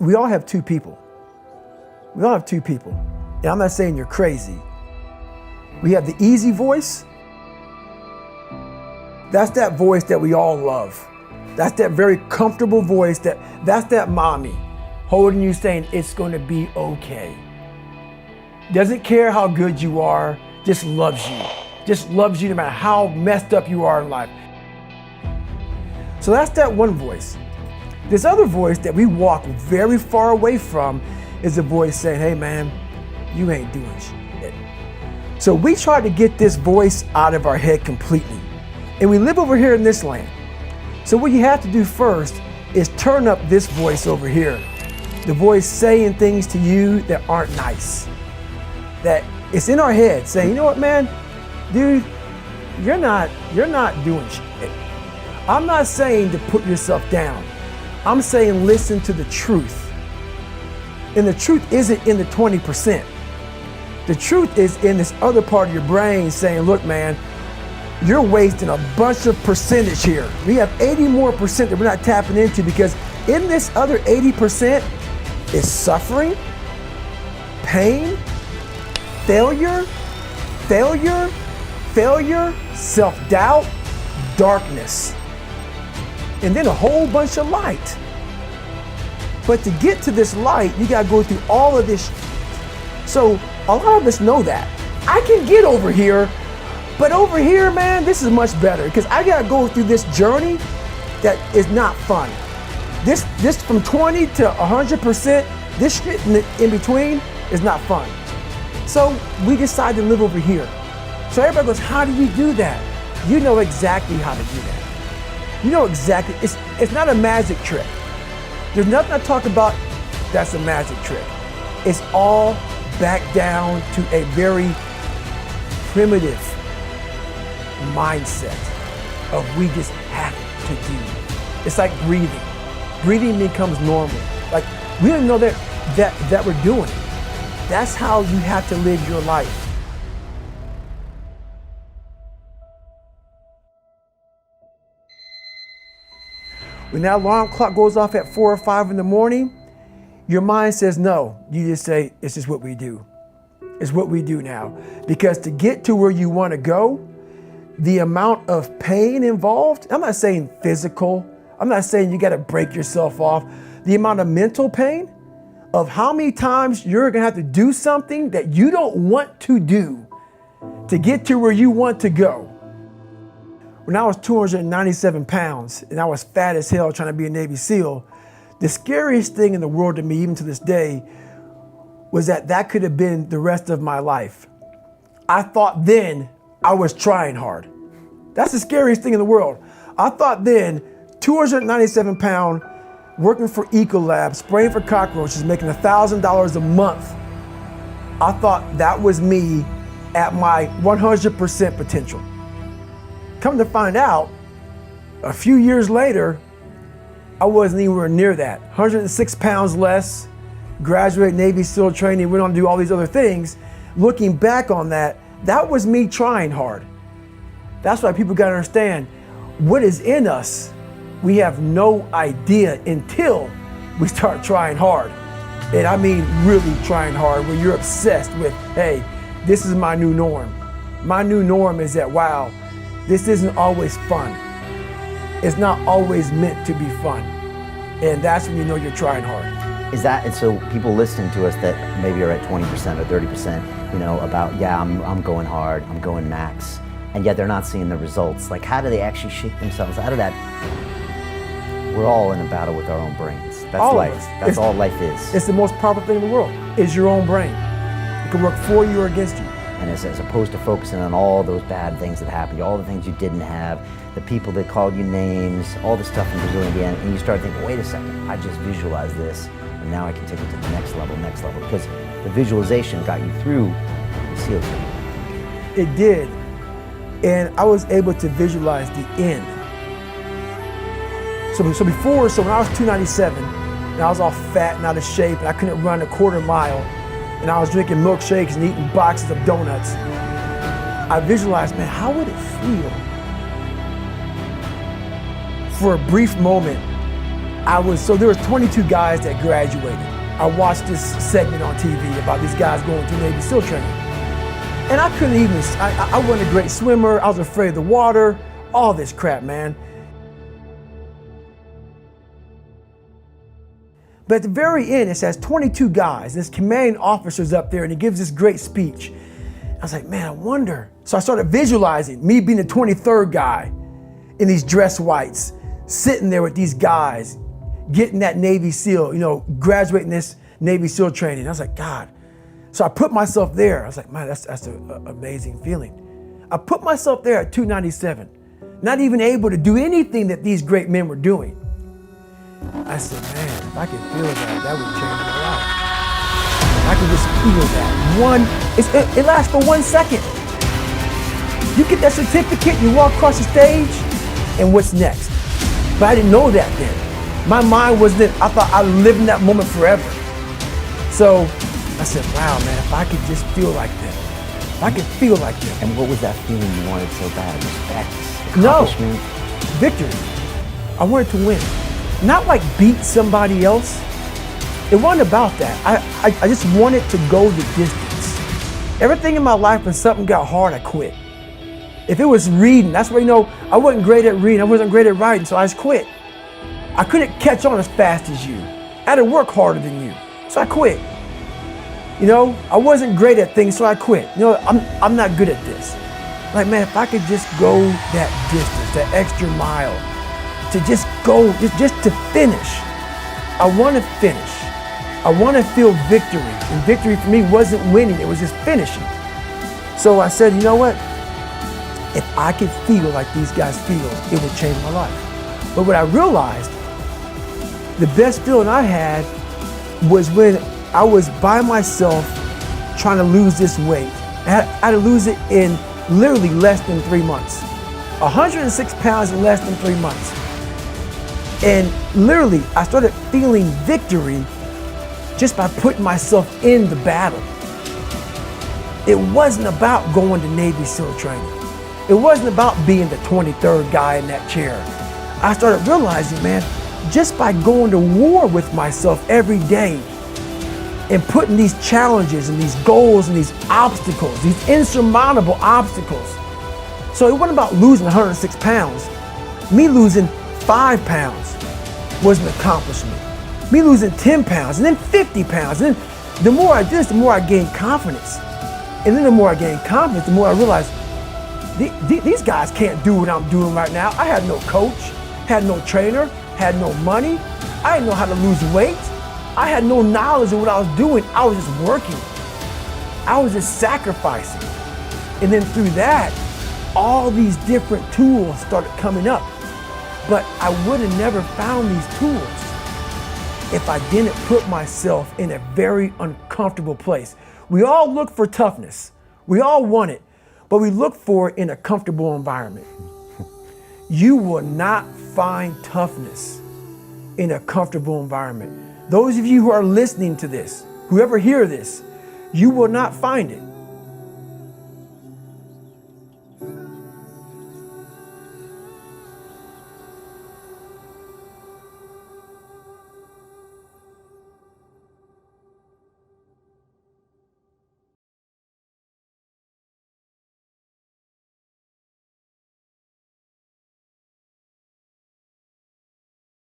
we all have two people. We all have two people. And I'm not saying you're crazy. We have the easy voice. That's that voice that we all love. That's that very comfortable voice that's that mommy holding you saying it's going to be okay. Doesn't care how good you are, just loves you. Just loves you no matter how messed up you are in life. So that's that one voice. This other voice that we walk very far away from is a voice saying, hey man, you ain't doing shit. So we try to get this voice out of our head completely. And we live over here in this land. So what you have to do first is turn up this voice over here. The voice saying things to you that aren't nice. That it's in our head saying, you know what, man, dude, you're not doing shit. I'm not saying to put yourself down. I'm saying listen to the truth. And the truth isn't in the 20%. The truth is in this other part of your brain saying, look, man, you're wasting a bunch of percentage here. We have 80 more percent that we're not tapping into because in this other 80% is suffering, pain, failure, self-doubt, darkness, and then a whole bunch of light. But to get to this light, you gotta go through all of this. So a lot of us know that. I can get over here, but over here, man, this is much better because I gotta go through this journey that is not fun. This from 20 to 100%, this shit in between is not fun. So we decide to live over here. So everybody goes, how do you do that? You know exactly how to do that. You know exactly, it's not a magic trick. There's nothing I talk about that's a magic trick. It's all back down to a very primitive mindset of we just have to do. It's like breathing. Breathing becomes normal. Like we don't know that we're doing it. That's how you have to live your life. When that alarm clock goes off at 4 or 5 in the morning, your mind says no. You just say, it's just what we do. It's what we do now. Because to get to where you want to go, the amount of pain involved, I'm not saying physical, I'm not saying you got to break yourself off. The amount of mental pain of how many times you're going to have to do something that you don't want to do to get to where you want to go. When I was 297 pounds and I was fat as hell trying to be a Navy SEAL, the scariest thing in the world to me, even to this day, was that could have been the rest of my life. I thought then I was trying hard. That's the scariest thing in the world. I thought then, 297 pound, working for Ecolab, spraying for cockroaches, making $1,000 a month. I thought that was me at my 100% potential. Come to find out, a few years later, I wasn't anywhere near that. 106 pounds less, graduated Navy SEAL training, went on to do all these other things. Looking back on that was me trying hard. That's why people gotta understand, what is in us, we have no idea until we start trying hard. And I mean really trying hard, where you're obsessed with, hey, this is my new norm. My new norm is that, wow, this isn't always fun. It's not always meant to be fun. And that's when you know you're trying hard. Is that, and so people listening to us that maybe are at 20% or 30%, you know, about, yeah, I'm going hard, I'm going max, and yet they're not seeing the results. Like, how do they actually shake themselves out of that? We're all in a battle with our own brains. That's all life. That's all life is. It's the most powerful thing in the world, is your own brain. It can work for you or against you. And as opposed to focusing on all those bad things that happened, all the things you didn't have, the people that called you names, all the stuff in Brazil, Indiana, and you start thinking, wait a second, I just visualized this, and now I can take it to the next level, because the visualization got you through the SEAL training. It did, and I was able to visualize the end. So when I was 297, and I was all fat and out of shape, and I couldn't run a quarter mile, and I was drinking milkshakes and eating boxes of doughnuts, I visualized, man, how would it feel? For a brief moment, So there was 22 guys that graduated. I watched this segment on TV about these guys going through Navy SEAL training. And I couldn't even, I wasn't a great swimmer, I was afraid of the water, all this crap, man. But at the very end, it says 22 guys, this commanding officer's up there and he gives this great speech. I was like, man, I wonder. So I started visualizing me being the 23rd guy in these dress whites, sitting there with these guys, getting that Navy SEAL, graduating this Navy SEAL training. I was like, God. So I put myself there. I was like, man, that's an amazing feeling. I put myself there at 297, not even able to do anything that these great men were doing. I said, man, if I could feel that would change my life. I could just feel that. It lasts for 1 second. You get that certificate, you walk across the stage, and what's next? But I didn't know that then. My mind was that I thought I'd live in that moment forever. So I said, wow, man, if I could just feel like that. If I could feel like that. And what was that feeling you wanted so bad? Respect? No, Accomplishment? victory. I wanted to win. Not like beat somebody else. It wasn't about that. I just wanted to go the distance. Everything in my life, when something got hard, I quit. If it was reading, that's where, I wasn't great at reading, I wasn't great at writing, so I just quit. I couldn't catch on as fast as you. I had to work harder than you, so I quit. I wasn't great at things, so I quit. I'm not good at this. Like, man, if I could just go that distance, that extra mile, to just go, just to finish. I want to finish. I want to feel victory. And victory for me wasn't winning, it was just finishing. So I said, you know what? If I could feel like these guys feel, it would change my life. But what I realized, the best feeling I had was when I was by myself trying to lose this weight. I had to lose it in literally less than 3 months. 106 pounds in less than 3 months. And literally, I started feeling victory just by putting myself in the battle. It wasn't about going to Navy SEAL training. It wasn't about being the 23rd guy in that chair. I started realizing, man, just by going to war with myself every day and putting these challenges and these goals and these obstacles, these insurmountable obstacles. So it wasn't about losing 106 pounds. Me losing 5 pounds was an accomplishment. Me losing 10 pounds and then 50 pounds. And then the more I did this, the more I gained confidence. And then the more I gained confidence, the more I realized these guys can't do what I'm doing right now. I had no coach, had no trainer, had no money. I didn't know how to lose weight. I had no knowledge of what I was doing. I was just working. I was just sacrificing. And then through that, all these different tools started coming up. But I would have never found these tools if I didn't put myself in a very uncomfortable place. We all look for toughness. We all want it, but we look for it in a comfortable environment. You will not find toughness in a comfortable environment. Those of you who are listening to this, whoever hear this, you will not find it.